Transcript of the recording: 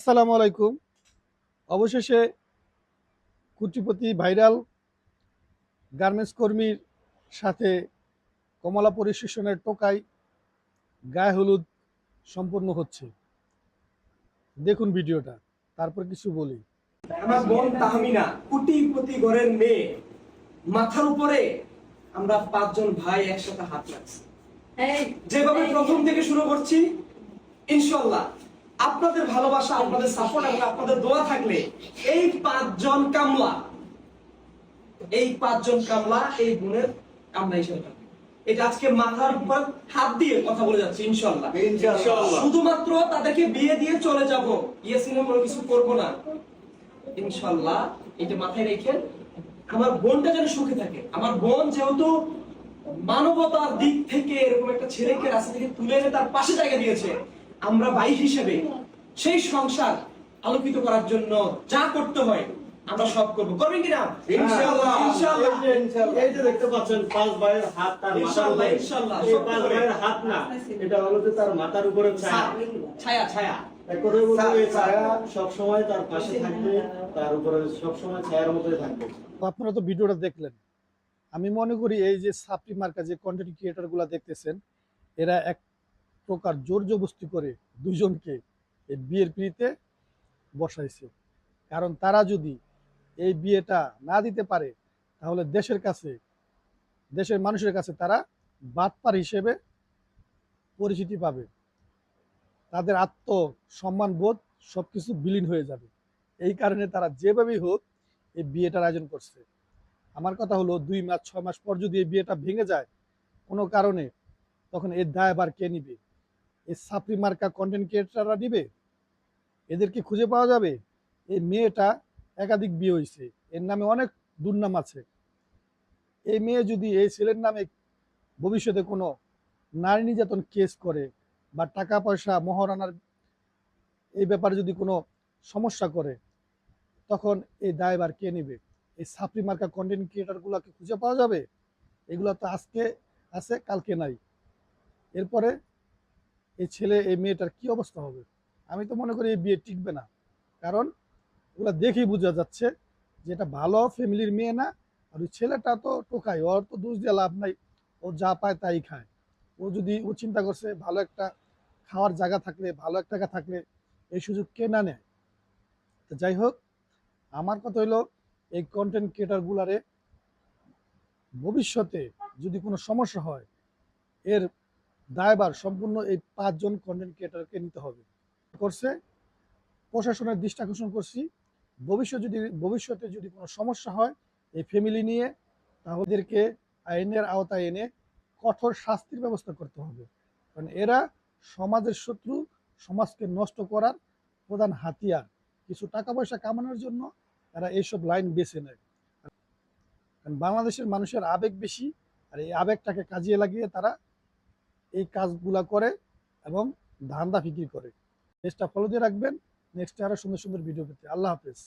আসসালামু আলাইকুম। অবশেষে কোটিপতি ভাইরাল গার্মেন্টস কর্মীর সাথে কমলা পরিশোষণের টোকাই গায়ে হলুদ সম্পন্ন হচ্ছে। দেখুন ভিডিওটা, তারপর কিছু বলি। আমার বোন তাহমিনা কোটিপতি ঘরের মেয়ে, মাথার উপরে আমরা 5 জন ভাই একসাথে হাত রাখছি। যেভাবে প্রথম থেকে শুরু করছি, ইনশাআল্লাহ আপনাদের ভালোবাসা, আপনাদের সাপোর্ট এবং আপনাদের দোয়া থাকলে এই 5 জন কামলা, এই বোনের কামলা হিসেবে থাকবে। এটা আজকে মাথার উপর হাত দিয়ে কথা বলে যাচ্ছে ইনশাআল্লাহ। শুধুমাত্র তাদেরকে বিয়ে দিয়ে চলে যাব, ইয়াসিনের কোনো কিছু করব না ইনশাআল্লাহ। এটা মাথায় রেখে আমার বোনটা যেন সুখে থাকে। আমার বোন যেহেতু মানবতার দিক থেকে এরকম একটা ছেলেকে রাস্তা থেকে তুলে এনে তার পাশে জায়গা দিয়েছে, আমরা ভাই হিসেবে সেই সংসার আলোকিত করার জন্য যা করতে হয় আমরা সব করব। করবেন কিনা? ইনশাআল্লাহ। এই যে দেখতে পাচ্ছেন 5 ভাইয়ের হাত তার মাথার উপরে। ইনশাআল্লাহ। এই 5 ভাইয়ের হাত না, এটা হলো যে তার মাথার উপরে ছায়া। ছায়া ছায়া এক কথায় বলতে এই ছায়া সব সময় তার পাশে থাকবে, তার উপরে সব সময় ছায়ার মতোই থাকবে। আপনারা তো ভিডিওটা দেখলেন। আমি মনে করি এই যে সাপ্রি মার্কা যে কন্টেন্ট ক্রিয়েটরগুলো দেখতেছেন, এরা এক প্রকার জোর জবরদস্তি করে দুইজনকে এই বিয়ের পিড়িতে বসাইছে। কারণ তারা যদি এই বিয়েটা না দিতে পারে, তাহলে দেশের মানুষের কাছে তারা বাটপার হিসেবে পরিচিতি পাবে। তাদের আত্মসম্মান বোধ সবকিছু বিলীন হয়ে যাবে। এই কারণে তারা যেভাবেই হোক এই বিয়েটার আয়োজন করছে। আমার কথা হলো 2 মাস 6 মাস পর যদি এই বিয়েটা ভেঙে যায় কোনো কারণে, তখন এর দায়ভার কে নিবে? এই সাপ্রি মার্কা কন্টেন্ট ক্রিয়েটররা নিবে? এদেরকে খুঁজে পাওয়া যাবে? এই মেয়েটা একাধিক বিয়ে হয়েছে, এর নামে অনেক দুর্নাম আছে। এই মেয়ে যদি এই ছেলের নামে ভবিষ্যতে কোনো নারী নির্যাতন কেস করে বা টাকা পয়সা মহারানার এই ব্যাপারে যদি কোনো সমস্যা করে, তখন এই দায়ভার কে নেবে? এই সাপ্রি মার্কা কন্টেন্ট ক্রিয়েটরগুলোকে খুঁজে পাওয়া যাবে? এগুলো তো আজকে আছে, কালকে নাই। এরপরে এই ছেলে এই মেয়েটার কি অবস্থা হবে? আমি তো মনে করি এই বিয়ে টিকবে না। কারণ ওগুলা দেখেই বোঝা যাচ্ছে যে এটা ভালো ফ্যামিলির মেয়ে না। আর ওই ছেলেটা তো টোকাই, ওর তো দোষ দিয়ে লাভ নাই। ও যা পায় তাই খায়। ও চিন্তা করছে ভালো একটা খাওয়ার জায়গা থাকলে, ভালো একটা টাকা থাকলে এই সুযোগ কে না নেয়। তো যাই হোক, আমার কথা হইলো এই কন্টেন্ট ক্রিয়েটারগুলারে ভবিষ্যতে যদি কোনো সমস্যা হয়, এর দায়ভার সম্পূর্ণ এই 5 জন কন্টেন্ট ক্রিয়েটারকে নিতে হবে। করছে, প্রশাসনের দৃষ্টি আকর্ষণ করছি, ভবিষ্যতে যদি কোনো সমস্যা হয় এই ফ্যামিলি নিয়ে, তাহলে এদেরকে আইনের আওতায় এনে কঠোর শাস্তির ব্যবস্থা করতে হবে। কারণ এরা সমাজের শত্রু, সমাজকে নষ্ট করার প্রধান হাতিয়ার। কিছু টাকা পয়সা কামানোর জন্য এরা এইসব লাইন বেছে নেয়। কারণ বাংলাদেশের মানুষের আবেগ বেশি, আর এই আবেগটাকে কাজে লাগিয়ে তারা এই কাজগুলা করে এবং ধান্দা বিক্রি করে। পেজটা ফলো দিয়ে রাখবেন নেক্সট আরো সুন্দর সুন্দর ভিডিও পেতে। আল্লাহ হাফেজ।